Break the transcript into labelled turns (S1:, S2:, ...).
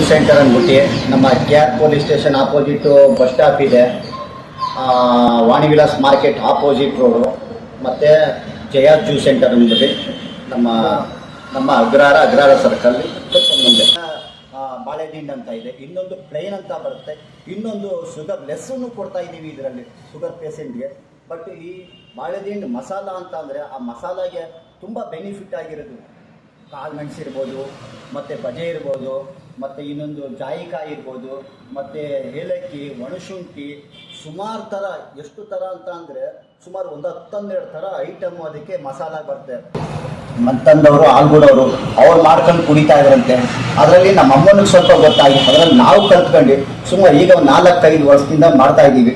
S1: Juice centre ಅಂದ್ಬಿಟ್ಟು ನಮ್ಮ KR police station opposite bus stop ಇದೆ, ವಾಣಿವಿಲಾಸ್ ಮಾರ್ಕೆಟ್ ಆಪೋಸಿಟ್ ರೋಡು, ಮತ್ತು ಜಯ ಜ್ಯೂಸ್ ಸೆಂಟರ್ ಅಂದ್ಬಿಟ್ಟು ನಮ್ಮ ನಮ್ಮ ಅಗ್ರಹಾರ ಸರ್ಕಲ್ ಸ್ವಲ್ಪ ಮುಂದೆ ಬಾಳೆದಿಂಡು ಅಂತ ಇದೆ. ಇನ್ನೊಂದು ಪ್ಲೇನ್ ಅಂತ ಬರುತ್ತೆ, ಇನ್ನೊಂದು ಶುಗರ್ ಲೆಸ್ಸನ್ನು ಕೊಡ್ತಾ ಇದ್ದೀವಿ ಇದರಲ್ಲಿ ಶುಗರ್ ಪೇಷೆಂಟ್ಗೆ. ಬಟ್ ಈ ಬಾಳೆದಿಂಡು ಮಸಾಲ ಅಂತ ಅಂದರೆ ಆ ಮಸಾಲಾಗೆ ತುಂಬ ಬೆನಿಫಿಟ್ ಆಗಿರೋದು. ಕಾಳು ಮೆಣಸು ಇರ್ಬೋದು, ಮತ್ತು ಬಜೆ ಇರ್ಬೋದು, ಮತ್ತು ಇನ್ನೊಂದು ಜಾಯಿಕಾಯಿ ಇರ್ಬೋದು, ಮತ್ತು ಏಲಕ್ಕಿ, ಒಣಶುಂಠಿ, ಸುಮಾರು ಥರ. ಎಷ್ಟು ಥರ ಅಂತ ಅಂದರೆ ಸುಮಾರು ಒಂದು 10-12 ಥರ ಐಟಮ್ ಅದಕ್ಕೆ ಮಸಾಲ ಬರುತ್ತೆ. ಮಂತಂದವರು ಆಲ್ಗೂಡವರು ಅವ್ರು ಮಾಡ್ಕೊಂಡು ಕುಡಿತಾ ಇದ್ರಂತೆ. ಅದರಲ್ಲಿ ನಮ್ಮ ಅಮ್ಮನಿಗೆ ಸ್ವಲ್ಪ ಗೊತ್ತಾಗಿ ಅದರಲ್ಲಿ ನಾವು ಕಲ್ತ್ಕೊಂಡು ಸುಮಾರು ಈಗ ಒಂದು 4-5 ವರ್ಷದಿಂದ ಮಾಡ್ತಾ ಇದ್ದೀವಿ.